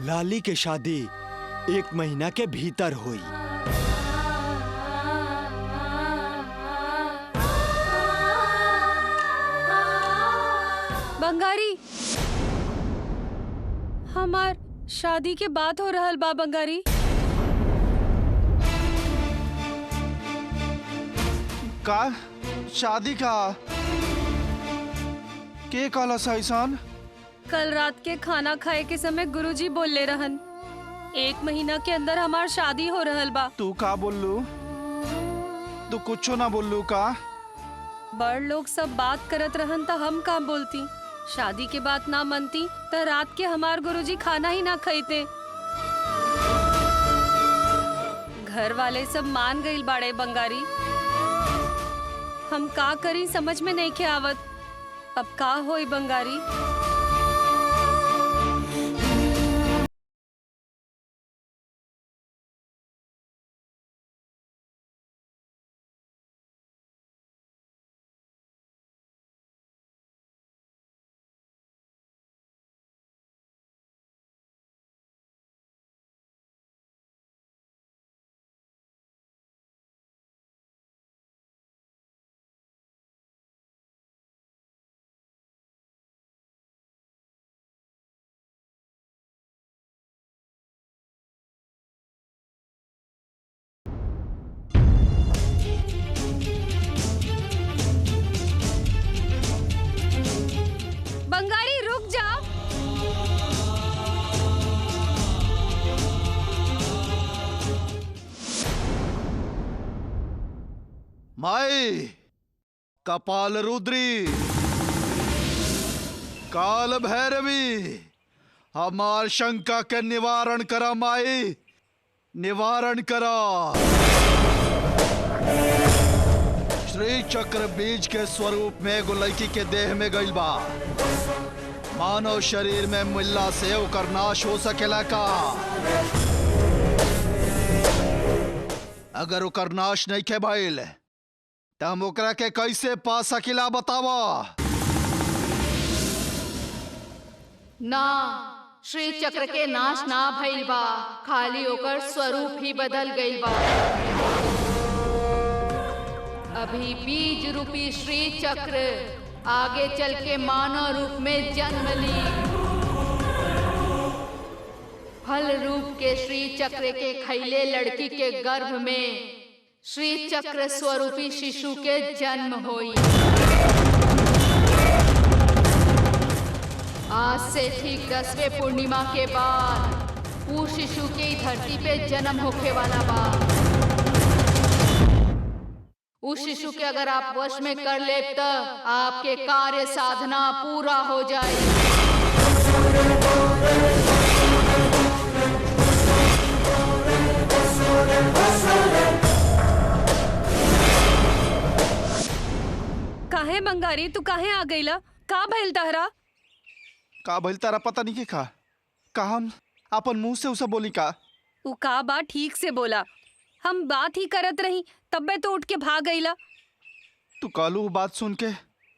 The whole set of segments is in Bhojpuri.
लाली के शादी 1 महीना के भीतर हुई। बंगारी, हमार शादी के बात हो रहल बा बंगारी। का शादी का के कहला सैसान? कल रात के खाना खाए के समय गुरुजी बोलले रहन 1 महीना के अंदर हमार शादी हो रहल बा। तू का बोललू? तू कुछो ना बोललू का? बड़ लोग सब बात करत रहन त हम का बोलती। शादी के बात ना मनती त रात के हमार गुरुजी खाना ही ना खाईते। घर वाले सब मान गईल बाड़े बंगारी। हम का करी समझ में नहीं के आवत। अब का होई बंगारी? बंगारी रुक जा। माई कपाल रुद्री काल भैरवी, हमार शंका के निवारण करा माई, निवारण करा। श्री चक्र बीज के स्वरूप में एगो लड़की के देह में गइल बा। मानव शरीर में मिलला से ओकर नाश हो सकेला का? अगर ओकर नाश नहीं के भइल त हम ओकरा के कैसे पा सकिला बतावा? ना, श्री चक्र के नाश ना भइल बा, खाली ओकर स्वरूप ही बदल गइल बा। अभी बीज रूपी श्री चक्र आगे चल के मानव रूप में जन्म ली। फल रूप के श्री चक्र के खैले लड़की के गर्भ में श्री चक्र स्वरूपी शिशु के जन्म होई। आज से ठीक 10वें पूर्णिमा के बाद वो शिशु के धरती पे जन्म होके वाला बा। उस शिशु के अगर आप वश में कर ले तो आपके कार्य साधना पूरा हो जाए। काहे बंगारी, तू काहे आ गईला? का भइल तहरा? का भइल तारा पता नहीं के का हम अपन मुंह से उसे बोली का? उ का बा ठीक से बोला। हम बात ही करत रही तब्बे तो उठ के भाग गईला। तू कालू बात सुन के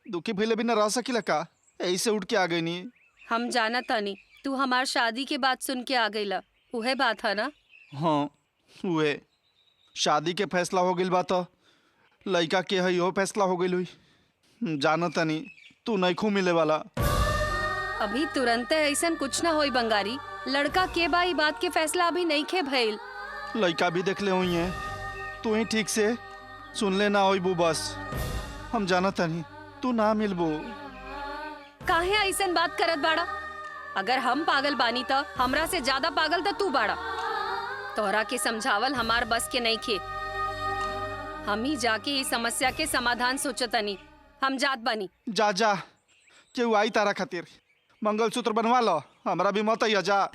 दुखी भइले भी न रह सकिला का? ऐसे उठ के आ गई नी। हम जाना तानी तू हमार शादी के बात सुन के आ गईला, उहे बात है ना? हाँ हुए शादी के फैसला हो गइल बा तो लड़का के है यो फैसला हो गइल हुई। जाना तनी तू नहीं खू मिले वाला। अभी तुरंत ऐसा कुछ ना होई बंगारी। लड़का के बा ई बात के फैसला अभी नहीं खे भइल। लड़का भी देख ले हुई है, तू ही ठीक से सुन ले ना होई बू बस। हम जाना तनी तू ना मिलबू। काहे ऐसा बात करत बाड़ा? अगर हम पागल बानी त हमरा से ज्यादा पागल त तू बाड़ा। तोहरा के समझावल हमार बस के नहीं खे। हम ही जाके इस समस्या के समाधान सोचतनी। हम जात बानी। जा जा केहू आई तारा खातिर मंगलसूत्र बनवा लो, हमरा भी मत आइया जा।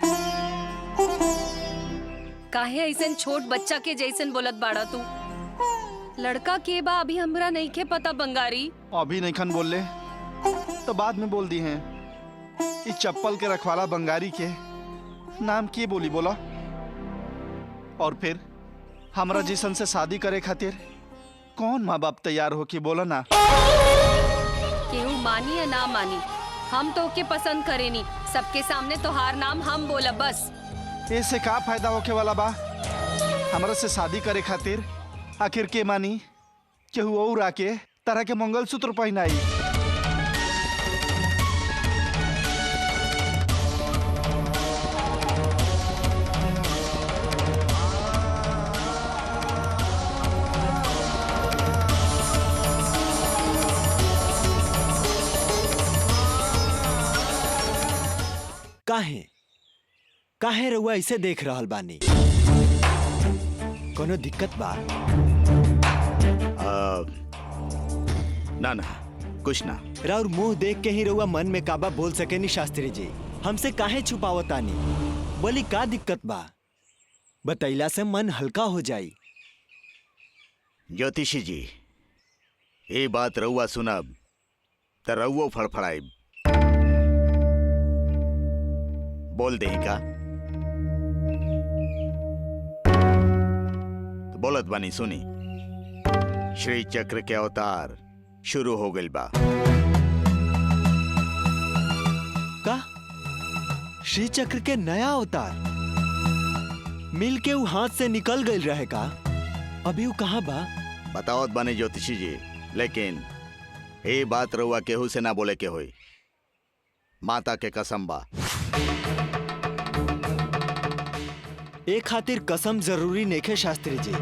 काहे ऐसन छोट बच्चा के जैसन बोलत बाड़ा तू? लड़का के बा अभी हमरा नहीं के पता बंगारी। अभी नहीं खन बोल ले तो बाद में बोल दी हैं। इस चप्पल के रखवाला बंगारी के नाम की बोली बोला? और फिर हमरा जिसन से शादी करे खातिर कौन माँ बाप तैयार हो कि बोला ना? केहू मानी या ना मानी, हम तो के पसंद करेनी। सबके सामने तोहार नाम हम बोला बस। ऐसे का फायदा होके वाला बा? हमरा से शादी करे खातिर आखिर के मानी केहू और आके तरह के मंगलसूत्र पहनाई। काहे काहे रउआ इसे देख रहल बानी? कोनो दिक्कत बा? ना ना कुछ ना। राउर मुंह देख के ही रउआ मन में काबा बोल सके नी शास्त्री जी। हमसे काहे छुपावतानी? बोली का दिक्कत बा? बतैला से मन हल्का हो जाई। ज्योतिषी जी, ये बात रउआ सुनब त रउओ फड़फड़ाइब। बोल दे का? तो बोलत बानी सुनी। श्री चक्र के अवतार शुरू हो गइल बा। का? श्री चक्र के नया अवतार मिल के वो हाथ से निकल गइल रहे का? अभी वो कहाँ बा? बतावत बानी ज्योतिषी जी, लेकिन ये बात रउआ केहू से ना बोले के होई। माता के कसम बा। एक खातिर कसम जरूरी नेखे शास्त्री जी।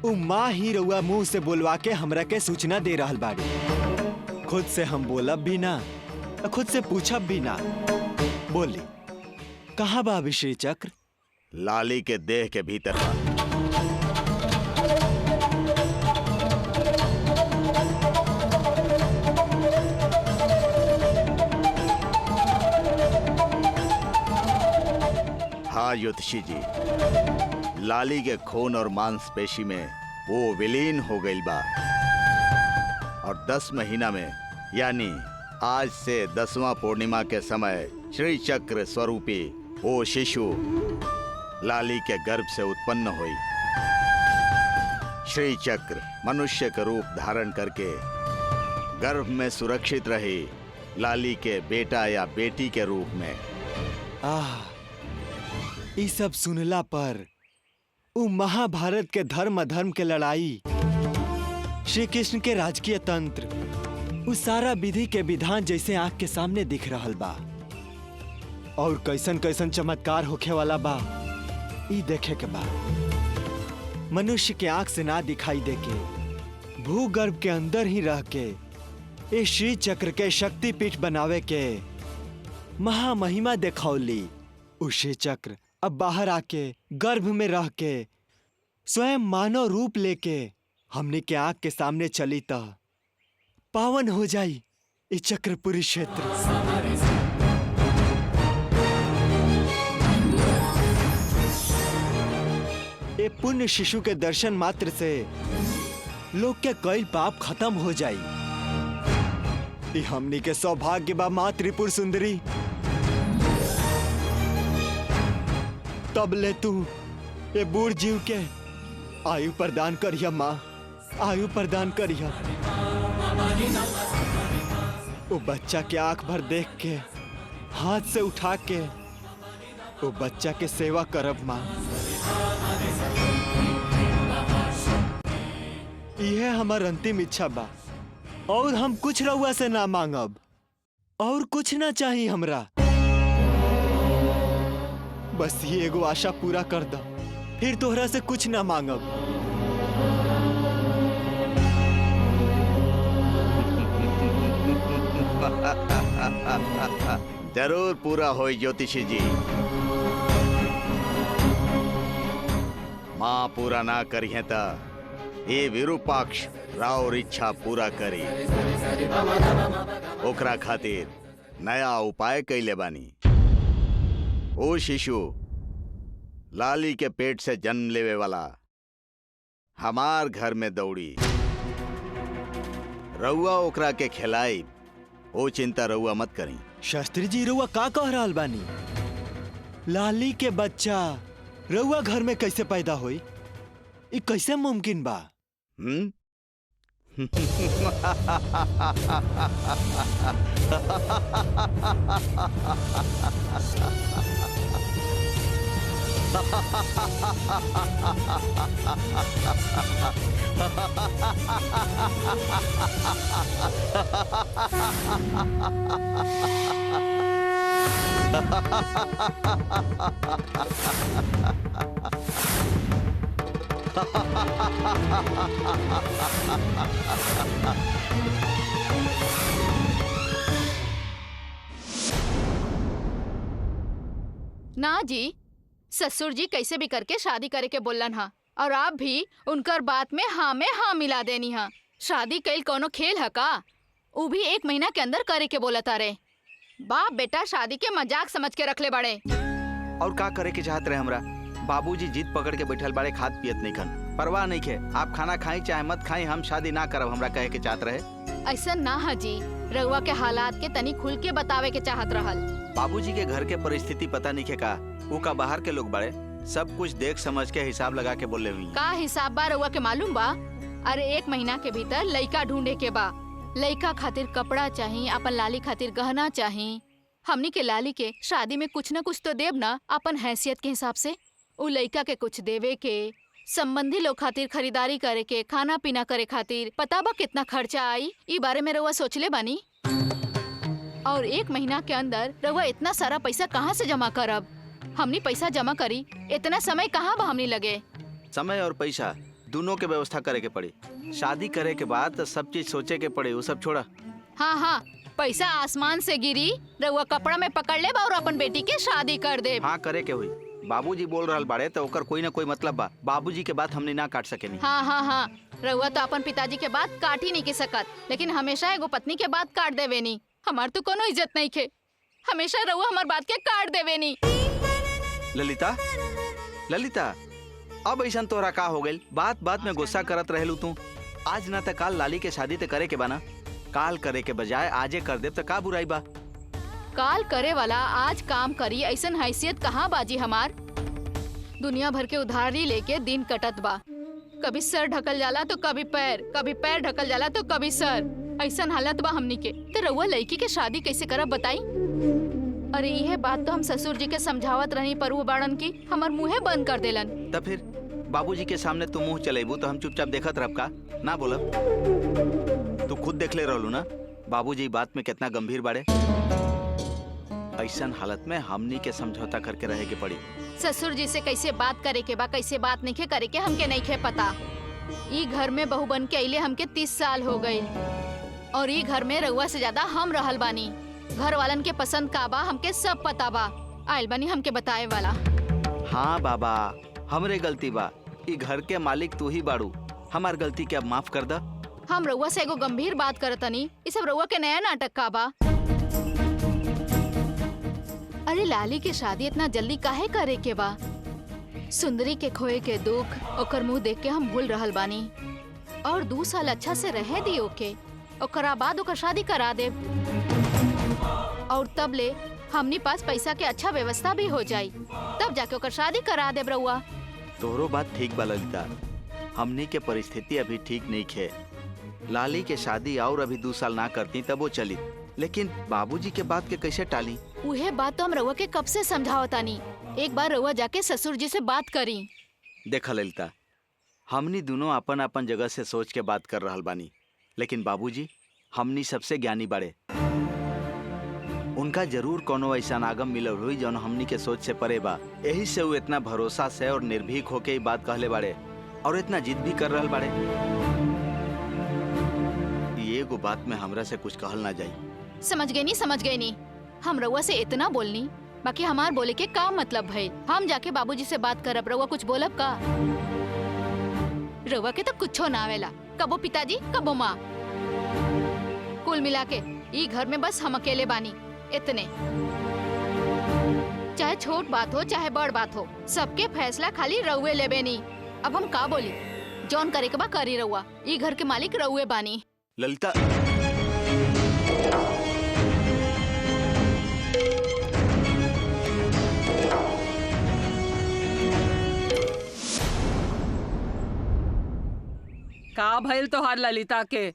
उ माँ ही रउआ मुंह से बोलवा के हमरा के सूचना दे रहल बाड़ी। खुद से हम बोलब भी ना, खुद से पूछब भी ना। बोली कहाँ बा अभी श्री चक्र? लाली के देह के भीतर बा। हाँ ज्योतिषी जी, लाली के खून और मांसपेशी में वो विलीन हो गई बा और 10 महीना में यानी आज से 10वां पूर्णिमा के समय श्री चक्र स्वरूपी वो शिशु लाली के गर्भ से उत्पन्न हुई। श्री चक्र मनुष्य का रूप धारण करके गर्भ में सुरक्षित रही लाली के बेटा या बेटी के रूप में। ये सब सुनला पर उ महाभारत के धर्म अधर्म के लड़ाई, श्री कृष्ण के राजकीय तंत्र, उस सारा विधि के विधान जैसे आंख के सामने दिख रहल बा। और कैसन कैसन चमत्कार होखे वाला बा ई देखे के बा। मनुष्य के आंख से ना दिखाई देके भूगर्भ के अंदर ही रह के इस श्री चक्र के शक्तिपीठ बनावे के महामहिमा देखौली। उ श्री चक्र अब बाहर आके गर्भ में रह के स्वयं मानव रूप लेके हमने के आंख के सामने चली त पावन हो जाई इस चक्रपुरी क्षेत्र। ये पुण्य शिशु के दर्शन मात्र से लोग के कई पाप खत्म हो जाई। ये हमनी के सौभाग्य बा मां त्रिपुर सुंदरी। तब ले तू ये बूढ़ जीव के आयु प्रदान करिया माँ, आयु प्रदान करिया। वो बच्चा के आंख भर देख के हाथ से उठा के वो बच्चा के सेवा करब माँ। यह हमार अंतिम इच्छा बा और हम कुछ रउआ से ना मांगब और कुछ ना चाहिए हमरा। बस ये एगो आशा पूरा कर दा, फिर तोहरा से कुछ ना मांगब। जरूर पूरा होई ज्योतिषी जी। मां पूरा ना करिए ता ये विरूपाक्ष राउर इच्छा पूरा करी। ओकरा खातिर नया उपाय कैले बानी। वो शिशु लाली के पेट से जन्म लेवे वाला हमार घर में दौड़ी। रउआ ओकरा के खिलाई, वो चिंता रउआ मत करी। शास्त्री जी रउआ का कह रहल बानी? लाली के बच्चा रउआ घर में कैसे पैदा होई? ये कैसे मुमकिन बा? ना जी, ससुर जी कैसे भी करके शादी करे के बोलन हा, और आप भी उनकर बात में हाँ मिला देनी हा। शादी कईल कोनो खेल है का? उ भी 1 महीना के अंदर करे के बोला तारे। बाप बेटा शादी के मजाक समझ के रखले बड़े। और का करे के चाहत रहे हमरा? बाबूजी जिद पकड़ के बैठल बाड़े, खाद पियत नहीं खन। परवाह नहीं खे, आप खाना खाई चाहे मत खाई, हम शादी ना करब, हमरा कहे के चाहत रहे। ऐसा ना हा जी, रउआ के हालात के तनी खुल के बतावे के चाहत रहल। बाबूजी के घर के परिस्थिति पता नहीं खे का, वो का बाहर के लोग बड़े, सब कुछ देख समझ के हिसाब लगा के बोले हुई। का हिसाब बा रउआ के मालूम बा? अरे 1 महीना के भीतर लइका ढूंढे के बा। लइका खातिर कपड़ा चाहिए, अपन लाली खातिर गहना चाहिए। हमनी के लाली के शादी में कुछ न कुछ तो देब ना, अपन हैसियत के हिसाब से। उ लइका के कुछ देवे के, संबंधी लोग खातिर खरीदारी करे के, खाना पीना करे खातिर पता बा कितना खर्चा आई? ई बारे में रउआ सोचले बानी? और 1 महीना के अंदर रउआ इतना सारा पैसा कहाँ से जमा करब? हमनी पैसा जमा करी, इतना समय कहाँ बा हमनी लगे? समय और पैसा दोनों के व्यवस्था करे के पड़ी। शादी करे के बाद सब चीज सोचे के पड़े, वो सब छोड़ा। हाँ, पैसा आसमान से गिरी, रउआ कपड़ा में पकड़ ले और अपन बेटी के शादी कर दे। हाँ करे के हुई। बाबूजी बोल रहल बाड़े तो ओकर कोई ना कोई मतलब बा। बाबूजी के बात हमने ना काट सके नहीं। हाँ, रउआ तो अपन पिताजी के बात काट ही नहीं के सकत, लेकिन हमेशा एगो पत्नी के बात काट देवे नी। हमार तो कोनो इज्जत नहीं खे, हमेशा रउआ हमार बात के काट देवे नी। ललिता, अब ऐसा तोरा का हो गइल? बात बात में गुस्सा करत रहेलू तू। आज ना त काल लाली के शादी ते करे के बना, काल करे के बजाय आजे कर दे तो का बुराई बा? काल करे वाला आज काम करी, ऐसन हैसियत कहाँ बाजी हमार? दुनिया भर के उधारी लेके दिन कटत बा। कभी सर ढकल जाला तो कभी पैर ढकल जाला तो कभी सर। ऐसन हालत बा हमनी के। तो रउआ लड़की के शादी कैसे करब बताई? अरे यह बात तो हम ससुर जी के समझावत रही, पर वो बाड़न की हमार मुँहे बंद कर देलन। तब फिर बाबूजी के सामने तू मुंह चलेबू तो हम चुपचाप देखत रहब का? ना बोलब? तू खुद देख ले रहलू ना बाबूजी बात में कितना गंभीर बाड़े। ऐसन हालत में हमनी के समझौता करके रहे के पड़ी। ससुर जी से कैसे बात करे के बा, कैसे बात नहीं खे करे के हमके नहीं खे पता। ई घर में बहू बन के अइले हमके 30 साल हो गए, और ई घर में रउआ से ज्यादा हम रहल बानी। घर वालन के पसंद का बा हमके सब पता बा। आइल बानी हमके बताए वाला। हाँ बाबा, हमरे गलती बा। ई घर के मालिक तू ही बाड़ू, हमार गलती के अब माफ कर दा। हम रउआ से एगो गंभीर बात करतनी, ई सब रउआ के नया नाटक का बा? अरे लाली के शादी इतना जल्दी काहे करे के बा? सुंदरी के खोए के दुख ओकर मुंह देख के हम भूल रहल बानी, और 2 साल अच्छा से रहे दी ओके, ओकरा बाद ओकर शादी करा दे, और तब ले हमनी पास पैसा के अच्छा व्यवस्था भी हो जाई, तब जाके ओकर शादी करा दे। रउआ तोहरो बात ठीक बा ललिता, हमनी के परिस्थिति अभी ठीक नहीं खे। लाली के शादी और अभी 2 साल ना करती तब वो चली, लेकिन बाबूजी के बात के कैसे टाली? उहे बात तो हम रउआ के कब से समझावतानी। एक बार रउआ जाके ससुर जी से बात करी। देखा ललिता, हमनी दोनों अपन अपन जगह से सोच के बात कर रहल बानी, लेकिन बाबूजी हमनी सबसे ज्ञानी बाड़े। उनका जरूर कोनो ऐसा आगम मिलल हुई जौन हमनी के सोच से परे बा। यही से वो इतना भरोसा से और निर्भीक होके ही बात कहले बाड़े, और इतना जिद भी कर रहल बाड़े। ये एगो बात में हमरा से कुछ कहल ना जाई। समझ गई नी। हम रउआ से इतना बोलनी, बाकी हमार बोले के का मतलब है? हम जाके बाबूजी से बात करब, रउआ कुछ बोलब का? रउआ के तो कुछो ना आवेला, कबो पिताजी कबो माँ। कुल मिला के ई घर में बस हम अकेले बानी, इतने। चाहे छोट बात हो चाहे बड़ बात हो, सबके फैसला खाली रउए लेबे नी। अब हम का बोली? जौन करे के बा करी रउआ, ई घर के मालिक रउए बानी। ललिता, का भइल तोहार ललिता के?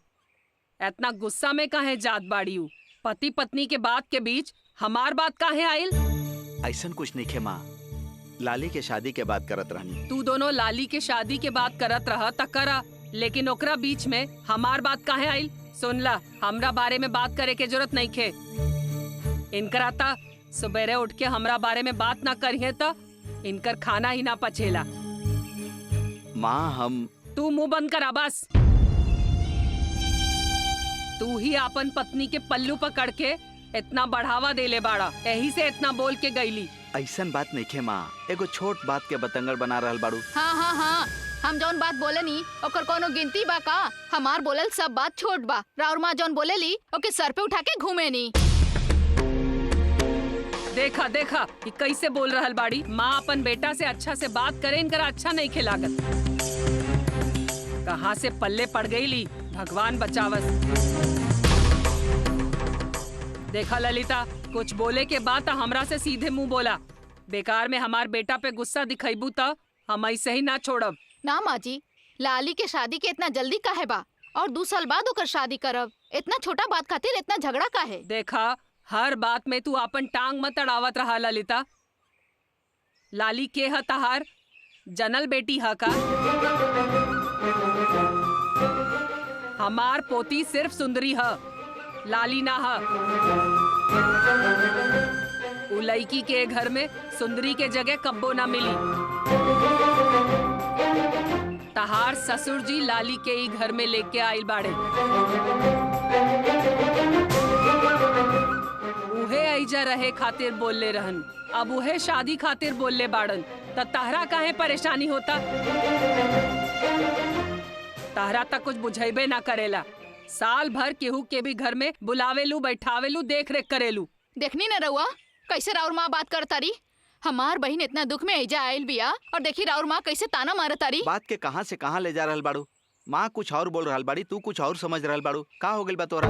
इतना गुस्सा में काहे जात बाड़ीऊ? पति पत्नी के बात के बीच हमार बात काहे आइल? ऐसन कुछ नहीं खे माँ। लाली के शादी के बात करत रहनी। तू दोनों लाली के शादी के बात करत रहा त करा, लेकिन ओकरा बीच में हमार बात काहे आइल? सुन ला, हमरा बारे में बात करे के जरूरत नहीं खे। इनकर आता सुबेरे उठ के हमरा बारे में बात ना करिए त इनकर खाना ही ना पचेला। माँ हम तू मुंह बंद करा बस। तू ही अपन पत्नी के पल्लू पकड़ के इतना बढ़ावा देले बाड़ा, यही से इतना बोल के गईली। ऐसन बात नहीं खे माँ, एगो छोट बात के बतंगड़ बना रहल बाड़ू। हाँ हाँ हाँ, हम जौन बात बोले नी ओकर कोनो गिनती बा का? हमार बोलल सब बात छोट बा। राउर माँ जौन बोले ली ओके सर पे उठा के घूमे नी। देखा देखा ये कैसे बोल रहल बाड़ी। माँ अपन बेटा से अच्छा से बात करे, इनकर अच्छा नहीं खिलागत। कहाँ से पल्ले पड़ गई ली, भगवान बचावस। देखा ललिता, कुछ बोले के बाद हमरा से सीधे मुंह बोला। बेकार में हमार बेटा पे गुस्सा दिखाईबू त हम ऐसे ही ना छोड़ब। ना माँ जी, लाली के शादी के इतना जल्दी काहे बा? और 2 साल बाद ओकर शादी करब। इतना छोटा बात खातिर इतना झगड़ा काहे? देखा, हर बात में तू अपन टांग मत अड़ावत रहा ललिता। लाली के ह तहार जनल बेटी ह का? हमार पोती सिर्फ सुंदरी ह, लाली ना ह। उ लड़की के घर में सुंदरी के जगह कब्बो ना मिली। तहार ससुर जी लाली के ही घर में लेके आइल बाड़े। उहे ऐजा रहे खातिर बोलले रहन, अब उहे शादी खातिर बोलले बाड़न। त तहरा काहे परेशानी होता? तहरा तक कुछ बुझाइबे ना करेला। साल भर केहू के भी घर में बुलावेलू, बैठावेलू, देख रेख करेलू। देखनी न रउआ कैसे राउर माँ बात करतारी। हमार बहन इतना दुख में ऐजा आयल बिया और देखी राउर माँ कैसे ताना मारतारी। बात के कहाँ से कहाँ ले जा रहल बाड़ू? माँ कुछ और बोल रहल बाड़ी, तू कुछ और समझ रहल बाड़ू। का हो गइल बा तोरा?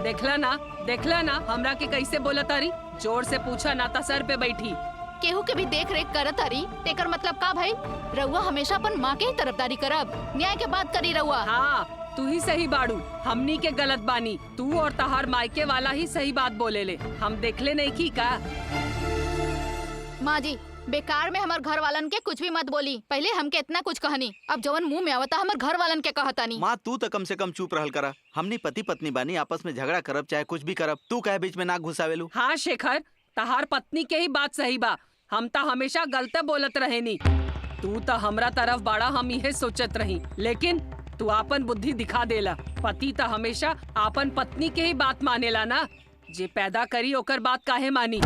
देखला ना हमरा के कैसे बोलतारी। जोर से पूछा ना त सर पे बैठी। केहू के भी देख रेख करतारी, तेकर मतलब का भाई? रउआ हमेशा अपन माँ के ही तरफदारी करब, न्याय के बात करी रउआ। हाँ, तू ही सही बाड़ू, हमनी के गलत बानी। तू और तहार मायके वाला ही सही बात बोले ले, हम देखले नहीं की का। माँ जी, बेकार में हमार घर वालन के कुछ भी मत बोली। पहले हमके इतना कुछ कहनी, अब जवन मुंह में आवता हमार घर वालन के कहतानी। माँ तू तो कम से कम चुप रहल करा। हमनी पति पत्नी बानी, आपस में झगड़ा करब चाहे कुछ भी करब, तू कहे बीच में नाक घुसावेलू। हाँ शेखर, तहार पत्नी के ही बात सही बा। हम ता हमेशा गलत बोलत रहे नी। तू तो हमरा तरफ बाड़ा, हम यही सोचत रही, लेकिन तू आपन बुद्धि दिखा देला। पति तो हमेशा आपन पत्नी के ही बात मानेला ना। जे पैदा करी ओकर बात काहे मानी?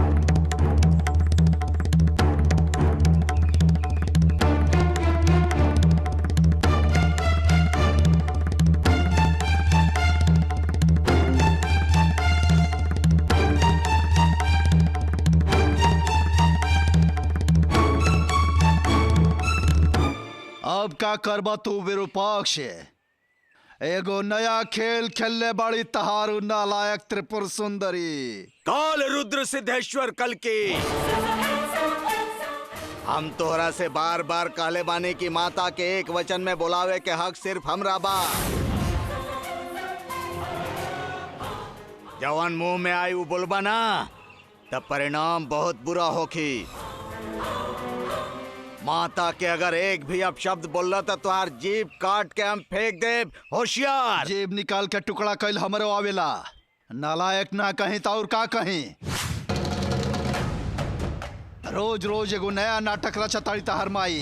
अब का करबा तू विरूपाक्ष? एगो नया खेल खेलने बड़ी तहारू नालायक त्रिपुर सुंदरी। काल रुद्र सिद्धेश्वर कल की हम तोहरा से बार बार कहले बानी की माता के एक वचन में बुलावे के हक सिर्फ हमरा बा। जवान मुंह में आई वो बोलबा ना, तब परिणाम बहुत बुरा होखी। माता के अगर एक भी अपशब्द बोलला तो तुहार जीभ काट के हम फेंक दे। होशियार। जीभ निकाल के टुकड़ा कैल हमरो आवेला। नालायक ना कहीं तो और का कहीं। रोज रोज एगो नया नाटक रचताड़ी तहर माई।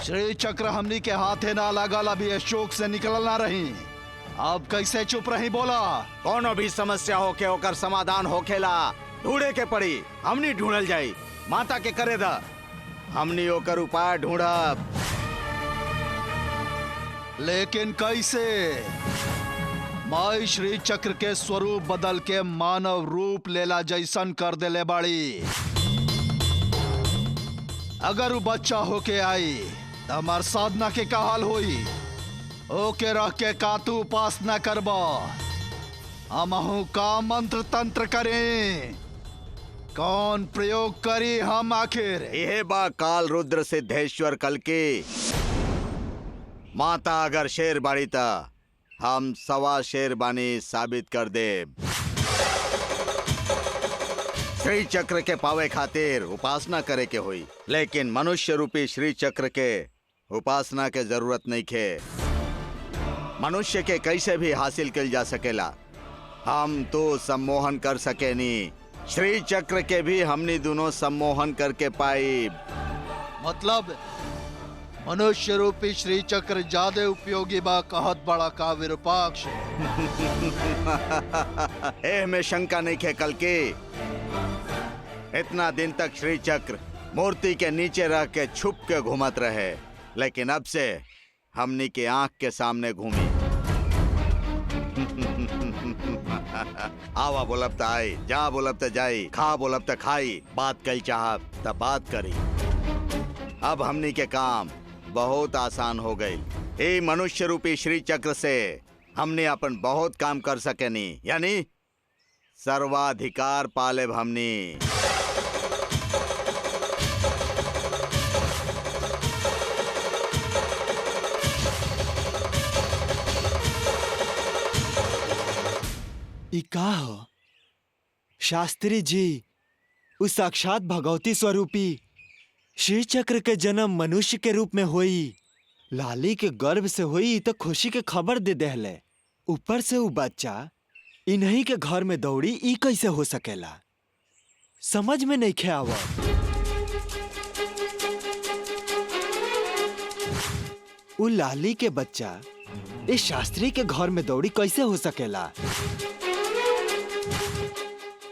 श्री चक्र हमनी के हाथे ना लगल, अभी अशोक से निकल ना रही। अब कैसे चुप रही? बोला। कोनो भी समस्या होके ओकर समाधान होखेला, ढूंढे के पड़ी। हमनी ढूंढल जाई, माता के करे दा, हमनी ओकर उपाय ढूंढब। लेकिन कैसे? माई श्री चक्र के स्वरूप बदल के मानव रूप लेला जैसन कर देले बाड़ी। अगर वो बच्चा होके आई तो हमार साधना के का हाल होई? ओके रह के का तू उपासना करबा? हमहू का मंत्र तंत्र करें? कौन प्रयोग करी हम आखिर? यह बा काल रुद्र सिद्धेश्वर कल की। माता अगर शेर बाड़ी ता हम 1.25 शेर बानी साबित कर दे। श्री चक्र के पावे खातिर उपासना करे के हुई, लेकिन मनुष्य रूपी श्री चक्र के उपासना के जरूरत नहीं खे। मनुष्य के कैसे भी हासिल कल जा सकेला, हम तो सम्मोहन कर सके नी। श्री चक्र के भी हमनी दोनों सम्मोहन करके पाई। मतलब मनुष्य रूपी श्री चक्र ज्यादा उपयोगी बा कहत बड़ा का विरूपाक्ष। एह में शंका नहीं खे कल के। इतना दिन तक श्री चक्र मूर्ति के नीचे रह के छुप के घूमत रहे, लेकिन अब से हमनी के आंख के सामने घूमी। आवा बोलब त आई, जा बोलब त जाई, खा बोलब त खाई, बात कल चाहब त बात करी। अब हमनी के काम बहुत आसान हो गई। ए मनुष्य रूपी श्री चक्र से हमने अपन बहुत काम कर सकेनी, यानी सर्वाधिकार पालेब हमनी। ई का हो? शास्त्री जी, उस साक्षात भगवती स्वरूपी श्री चक्र के जन्म मनुष्य के रूप में हुई, लाली के गर्भ से हुई तो खुशी के खबर दे देहले। ऊपर से वो बच्चा इन्हीं के घर में दौड़ी, ई कैसे हो सकेला? समझ में नहीं खे आवत। वो लाली के बच्चा इस शास्त्री के घर में दौड़ी कैसे हो सकेला?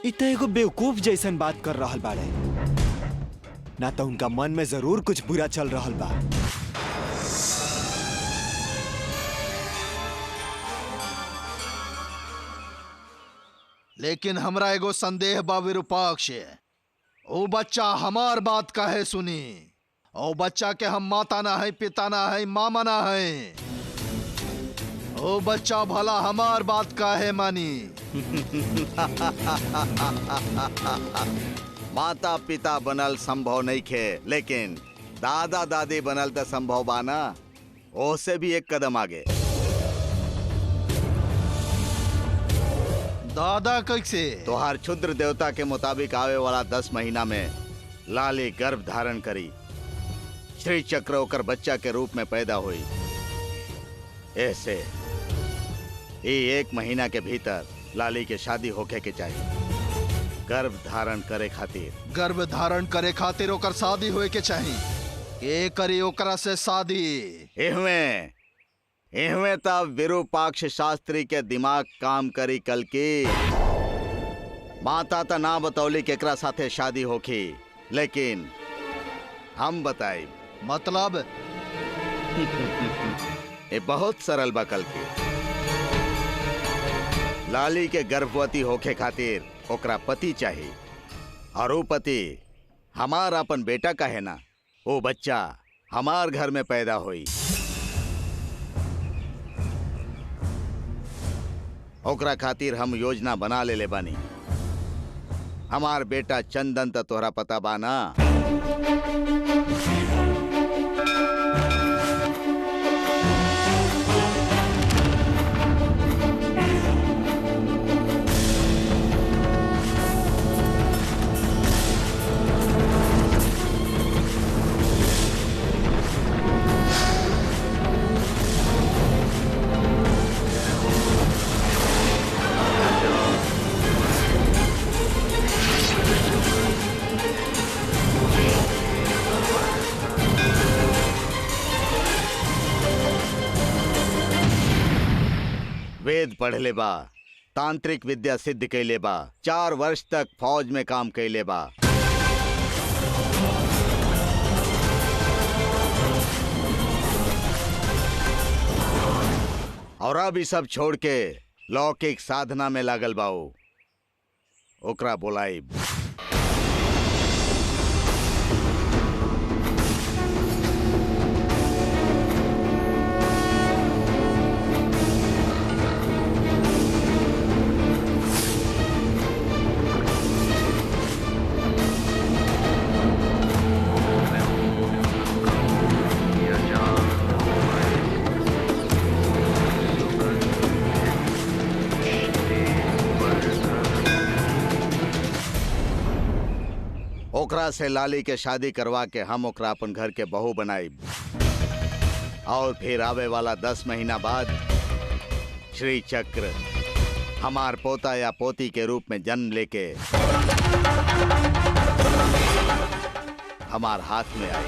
इ त एगो बेवकूफ जैसन बात कर रहल बाड़े, ना तो उनका मन में जरूर कुछ बुरा चल रहल बा। लेकिन हमरा एगो संदेह बा विरूपाक्ष। ओ बच्चा हमार बात काहे सुनी? ओ बच्चा के हम माता ना है, पिता ना है, मामा ना है। ओ बच्चा भला हमार बात काहे मानी? माता पिता बनल संभव नहीं खे, लेकिन दादा दादी बनल तो संभव बाना। ओसे भी एक कदम आगे। दादा कैसे? तोहार क्षुद्र देवता के मुताबिक आवे वाला 10 महीना में लाली गर्भ धारण करी, श्री चक्र होकर बच्चा के रूप में पैदा हुई। ऐसे ये 1 महीना के भीतर लाली के शादी होके के चाहिए। गर्भ धारण करे खातिर गर्भ धारण करे खातिर ओकर शादी होए के चाहिए। के करी ओकरा से शादी? इहवे तब विरूपाक्ष शास्त्री के दिमाग काम करी कल की। माता त ना बतौली केकरा साथे शादी होखी, लेकिन हम बताई। मतलब ये बहुत सरल बा कल की। लाली के गर्भवती होखे खातिर ओकरा पति चाहिए, और वो पति हमार अपन बेटा का है ना। वो बच्चा हमार घर में पैदा हुई। ओकरा खातिर हम योजना बना ले बानी। हमार बेटा चंदन त तोहरा पता बाना। वेद पढ़ले बा, तांत्रिक विद्या सिद्ध कैले बा, 4 वर्ष तक फौज में काम कैले बा। और अब सब छोड़ के लौकिक साधना में लागल बाऊ। ओकरा बोलाई। ओकरा से लाली के शादी करवा के हम ओकरा अपन घर के बहू बनाई, और फिर आवे वाला 10 महीना बाद श्री चक्र हमार पोता या पोती के रूप में जन्म लेके हमार हाथ में आई।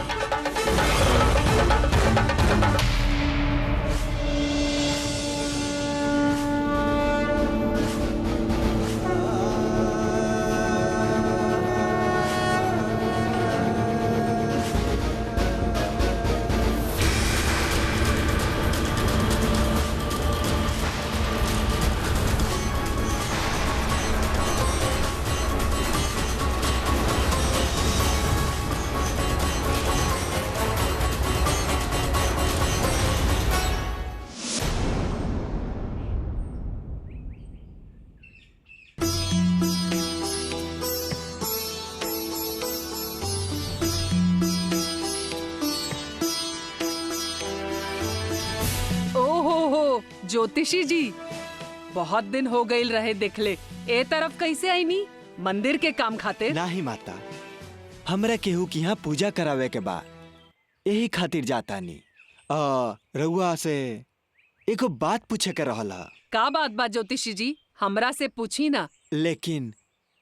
ज्योतिषी जी, बहुत दिन हो गए रहे देखले। ए तरफ कैसे आई नी? मंदिर के काम खातिर? नाही माता, हमरा केहू की यहाँ पूजा करावे के बा, यही खातिर जाता नी। रउआ से एको बात पूछे के रहल हा। का बात बा ज्योतिषी जी? हमरा से पूछी ना। लेकिन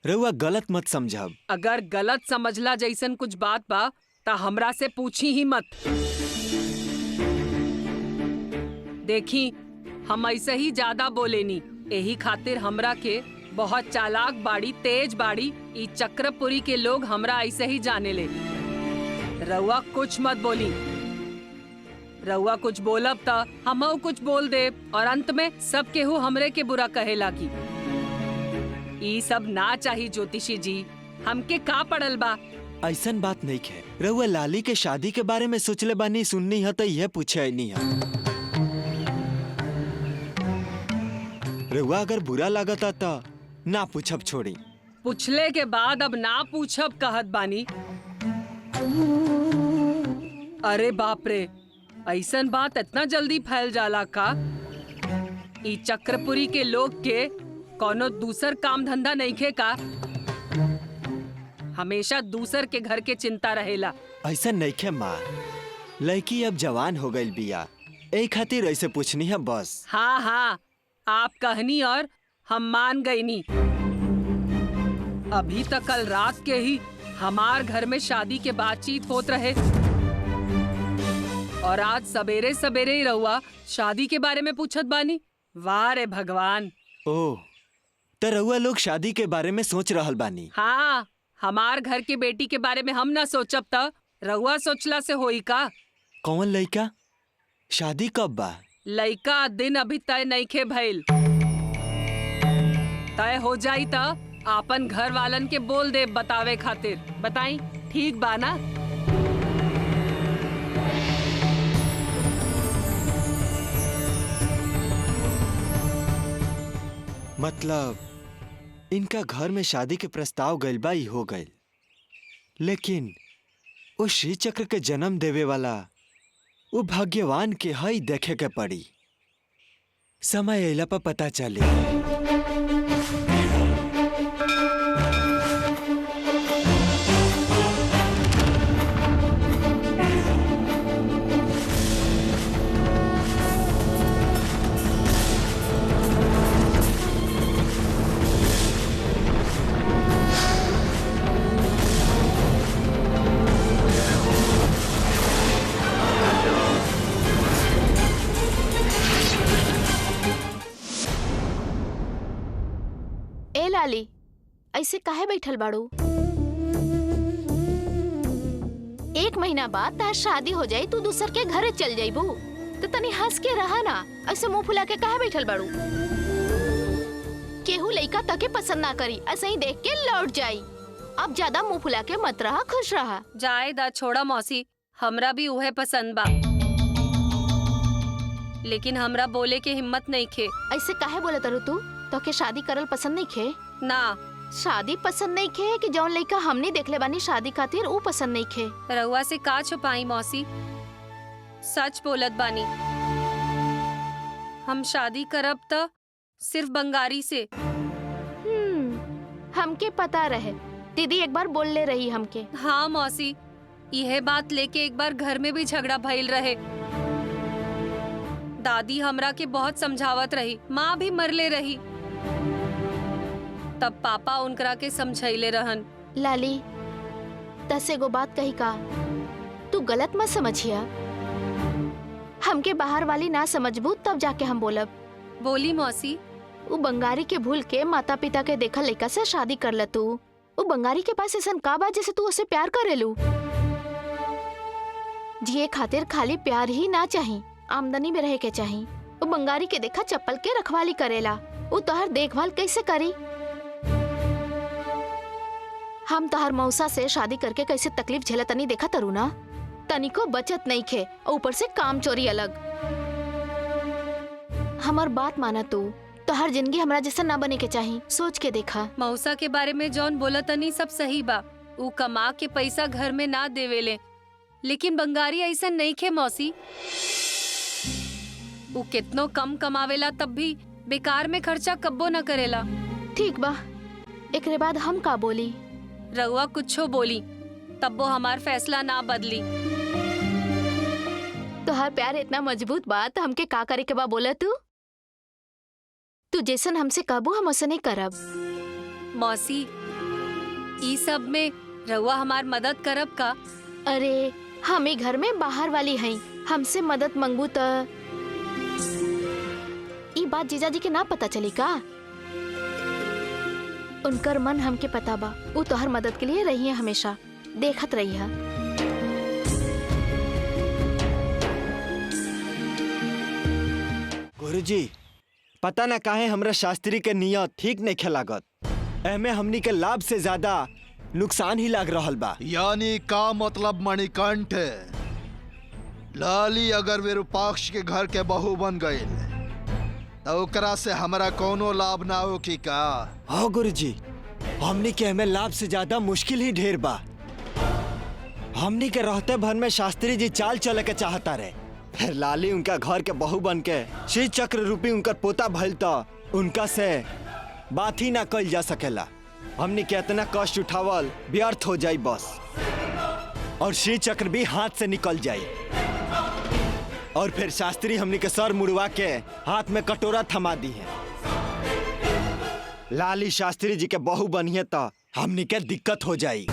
रउआ गलत मत समझब। अगर गलत समझला जैसन कुछ बात बा ता हमरा से पूछी ही मत। देखी, हम ऐसे ही ज्यादा बोलेनी, यही खातिर हमरा के बहुत चालाक बाड़ी, तेज बाड़ी। ई चक्रपुरी के लोग हमरा ऐसे ही जाने ले। रउआ कुछ मत बोली। रउआ कुछ बोलब ता हमहू कुछ बोल दे, और अंत में सब केहू हमरे के बुरा कहे लागी। ई सब ना चाही ज्योतिषी जी, हमके का पड़ल बा? ऐसन बात नहीं है। रउआ लाली के शादी के बारे में सोचले बानी, सुननी है तो यह पूछे नहीं है। रउआ अगर बुरा लागता तो ना पूछब छोड़ी। पूछले के बाद अब ना पूछब कहत बानी? अरे बाप रे, ऐसन बात इतना जल्दी फैल जाला का? ई चक्रपुरी के लोग के कोनो दूसर काम धंधा नहीं खे का? हमेशा दूसर के घर के चिंता रहेला। ऐसा नहीं खे माँ, लड़की अब जवान हो गई बिया, यही खातिर ऐसे पूछनी है बस। हाँ हाँ, आप कहनी और हम मान गई नी। अभी तक कल रात के ही हमार घर में शादी के बातचीत होत रहे, और आज सवेरे सवेरे ही रहुआ शादी के बारे में पूछत बानी। वाह रे भगवान। ओह, तो रउआ लोग शादी के बारे में सोच रहल बानी? हाँ, हमार घर के बेटी के बारे में हम ना सोचब त रहुआ सोचला से होई का? कौन लड़का? शादी कब बा? लइका दिन अभी तय नहीं खे भइल। तय हो जाई त आपन घर वालन के बोल दे बतावे खातिर। बताई ठीक बा ना? मतलब इनका घर में शादी के प्रस्ताव गइल बा, ई हो गइल, लेकिन वो श्री चक्र के जन्म देवे वाला वो भाग्यवान के हई देखे के पड़ी। समय अइला पर पता चली। लाली, ऐसे काहे बैठल बाड़ू? 1 महीना बाद तार शादी हो जाई, तू दूसर के घरे चल जाइबू, तो तनी हंस के रहा ना। ऐसे मुंह फुला के काहे बैठल बाड़ू? केहू लइका तके पसंद ना करी, ऐसे ही देख के लौट जाई। अब ज्यादा मुंह फुला के मत रहा, खुश रहा। जाए दा छोड़ा मौसी, हमरा भी उहे पसंद बा, लेकिन हमरा बोले के हिम्मत नहीं खे। ऐसे काहे बोले तारू तू? तो के शादी करल पसंद नहीं खे? ना, शादी पसंद नहीं खे कि जौन लइका हमने देखले बानी शादी खातिर ऊ पसंद नहीं खे? रउआ से का छुपाई मौसी, सच बोलत बानी। हम शादी करब त सिर्फ बंगारी से। हमके पता रहे दीदी एक बार बोल ले रही हमके। हाँ मौसी, यह बात लेके एक बार घर में भी झगड़ा भइल रहे। दादी हमरा के बहुत समझावत रही, माँ भी मरले रही। तब पापा उनकरा के समझाइले रहन। लाली, तस एगो बात कही का, तू गलत मत समझिया। हमके बाहर वाली ना समझबू तब जाके हम बोलब। बोली मौसी। वो बंगारी के भूल के माता पिता के देखल लड़का से शादी कर ल तू। वो बंगारी के पास ऐसा का बा जैसे तू उससे प्यार करेलू। जिए खातिर खाली प्यार ही ना चाही, आमदनी में रहे के चाही। वो बंगारी के देखा चप्पल के रखवाली करेला, वो तोहर देखभाल कैसे करी। हम तोहर मौसा से शादी करके कैसे तकलीफ झेलतनी देखा तरू ना। तनिको बचत नहीं खे, ऊपर से काम चोरी अलग। हमार बात माना तू, तो हर जिंदगी हमरा जैसा ना बने के चाहिए। सोच के देखा। मौसा के बारे में जौन बोला तनी सब सही बा। ऊ कमा के पैसा घर में ना देवेले, लेकिन बंगारी ऐसा नहीं खे मौसी। ऊ कितनो कम कमावेला तब भी बेकार में खर्चा कब्बो न करेला। ठीक बा, एकरे बाद हम का बोली। रउआ कुछो बोली तब वो हमार फैसला ना बदली। तोहार प्यार इतना मजबूत बा तो हमके का करे के बा बोला तू जैसन हमसे कहबू हम वैसे नहीं करब। मौसी, ई सब में रउआ हमार मदद करब का? अरे हम घर में बाहर वाली हई, हमसे मदद मंगू तो ई बात जीजाजी के ना पता चली का? उनकर मन हमके पता बा, वो तोहर मदद के लिए रही है, हमेशा देखत रही है। गुरुजी, पता ना काहे हमरा शास्त्री के नियत ठीक नहीं खेलागत। एमे हमनी के लाभ से ज्यादा नुकसान ही लाग रहल बा। यानी का मतलब मणिकंठ, लाली अगर विरूपाक्ष के घर के बहू बन गई तो ओकरा से हमरा कोनो लाभ ना हो की का? हाँ गुरुजी, हमनी के एमे लाभ से ज्यादा मुश्किल ही ढेर बा। हमनी के रहते भर में शास्त्री जी चाल चले के चाहता रहे, फिर लाली उनका घर के बहू बन के श्री चक्र रूपी उनकर पोता भइल तो उनका से बात ही ना कल जा सकेला। हमनी के इतना कष्ट उठावल व्यर्थ हो जाई बस, और श्री चक्र भी हाथ से निकल जाए। और फिर शास्त्री हमनी के सर मुड़वा के हाथ में कटोरा थमा दी है। लाली शास्त्री जी के बहू बनिए तो हमनी के दिक्कत हो जाई।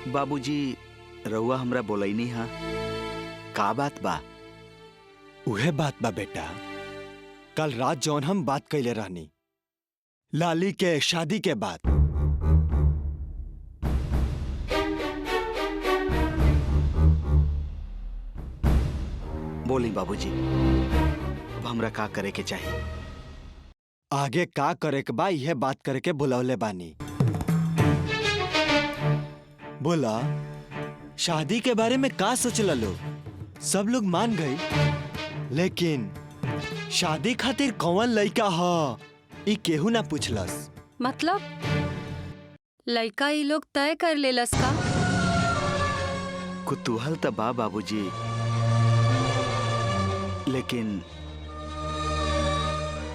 बाबूजी, रउआ हमरा बोलैनी हा, का बात बा? उहे बात बा बेटा, कल रात जौन हम बात कैले रहनी लाली के शादी के बाद। बोली बाबूजी, अब हमरा का करे के चाहिए? आगे का करे के बा यह बात करे के बुलौले बानी। बोला, शादी के बारे में का सोचला लोग? सब लोग मान गए, लेकिन शादी खातिर कौन लड़का हा ई केहू ना पूछलस। मतलब लड़का ई लोग तय कर लेलस का? कुतूहल तो बा बाबूजी, लेकिन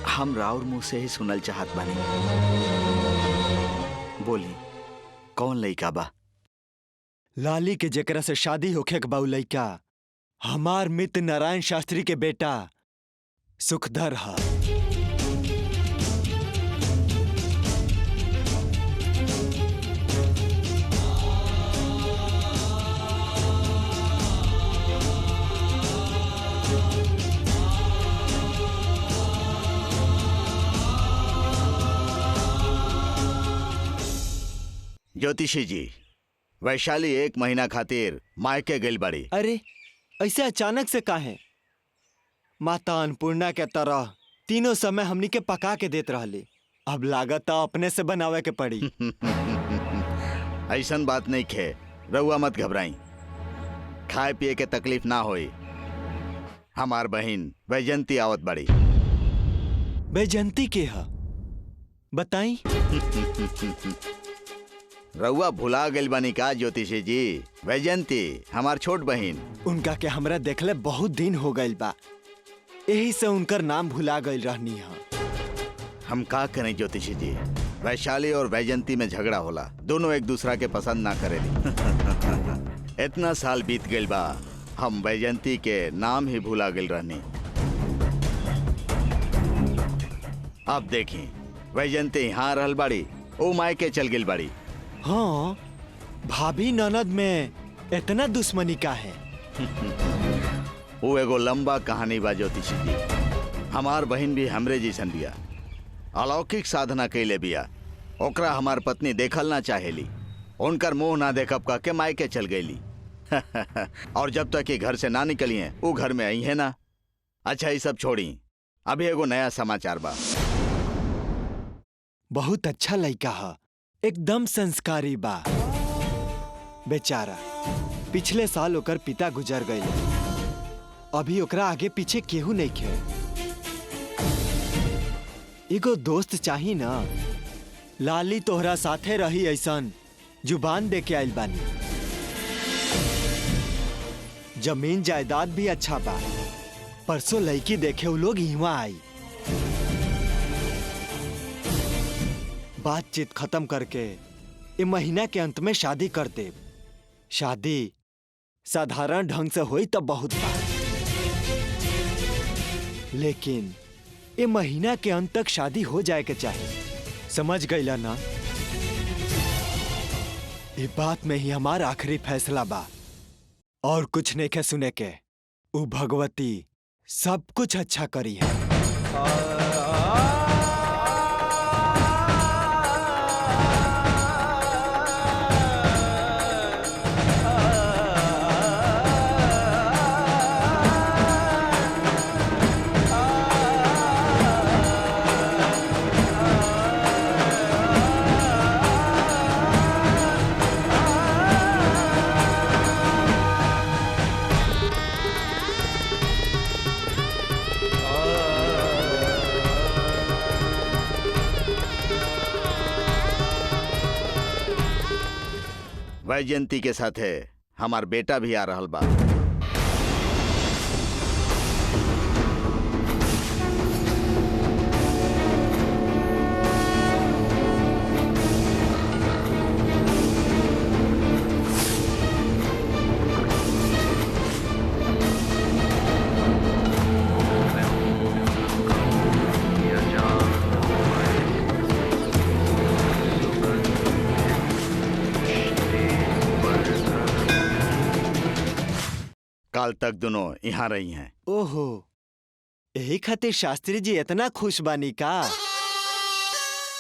हम राउर मुंह से ही सुनल चाहत बानी। बोली, कौन लड़का बा? लाली के जेकरा से शादी होखे के बा उ लड़का हमार मित्र नारायण शास्त्री के बेटा सुखधर हा। ज्योतिषी जी, वैशाली 1 महीना खातिर मायके गइल बाड़ी। अरे ऐसे अचानक से काहे? माता अन्नपूर्णा के तरह तीनों समय हमनी के पका के देत रहली, अब लागत अपने से बनावे के पड़ी। ऐसन बात नहीं खे, रउआ मत घबराई, खाए पिए के तकलीफ ना होई। हमार बहिन वैजंती आवत बड़ी। वैजंती के हा बताई? रउआ भुला गइल बानी का ज्योतिषी जी? वैजयंती हमार छोट बहिन। उनका के हमरा देखले बहुत दिन हो गइल बा, यही से उनकर नाम भुला गइल रहनी है। हम का करें ज्योतिषी जी, वैशाली और वैजयंती में झगड़ा होला, दोनों एक दूसरा के पसंद ना करेली। इतना साल बीत गइल बा, हम वैजयंती के नाम ही भुला गइल रहनी। अब देखी वैजयंती यहाँ रहल बाड़ी, ओ मायके चल गइल बाड़ी। हाँ, भाभी ननद में इतना दुश्मनी का है? वो एगो लंबा कहानी बा ज्योतिषी जी। हमार बहन भी हमरे जैसन बिया, अलौकिक साधना कैले बिया। ओकरा हमार पत्नी देखल ना चाहेली, उनकर मुंह ना देखब का के मायके चल गईली। और जब तक ये घर से ना निकली हैं, वो घर में आई है ना। अच्छा ये सब छोड़ी, अभी एगो नया समाचार बा। बहुत अच्छा लड़का है, एकदम संस्कारी बा। बेचारा पिछले साल ओकर पिता गुजर गए, अभी ओकरा आगे पीछे केहू नहीं खे। एगो दोस्त चाही ना। लाली तोहरा साथे रही ऐसन जुबान दे के आइल बानी। जमीन जायदाद भी अच्छा बा। परसों लड़की देखे उ लोग यहाँ आई, बातचीत खत्म करके ये महीना के अंत में शादी कर दे। शादी साधारण ढंग से होई तब बहुत बा, लेकिन ये महीना के अंत तक शादी हो जाए के चाहिए। समझ गईला ना? ये बात में ही हमारा आखिरी फैसला बा, और कुछ नहीं के सुने के। उ भगवती सब कुछ अच्छा करी है। वैजयंती के साथे हमार बेटा भी आ रहल बा। काल तक दोनों यहाँ रही हैं। ओहो, यही खातिर शास्त्री जी इतना खुश बानी का?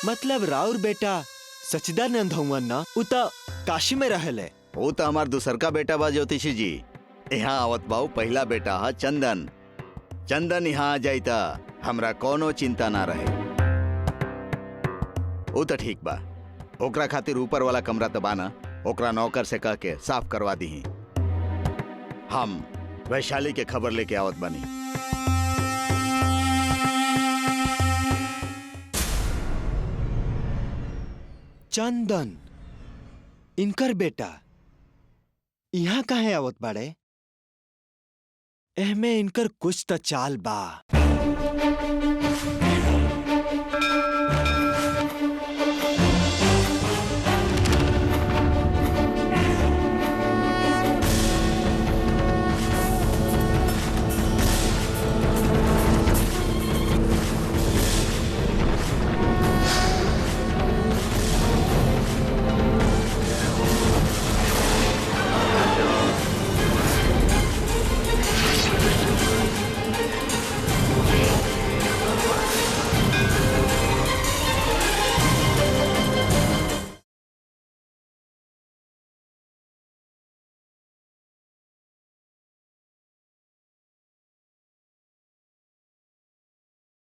मतलब राउर बेटा सच्चिदानंद हवन ना? उ त काशी में रहेले। वो तो हमार दूसर का बेटा बा ज्योतिषी जी। यहाँ आवत बाऊ पहला बेटा है चंदन। चंदन यहाँ आ जाइता हमरा कोनो चिंता ना रहे। वो तो ठीक बा, ओकरा खातिर ऊपर वाला कमरा तो बाना, ओकरा नौकर से कह के साफ करवा दी। हम वैशाली के खबर लेके आवत बनी। चंदन इनकर बेटा यहाँ काहे आवत बाड़े? एहमे इनकर कुछ तो चाल बा।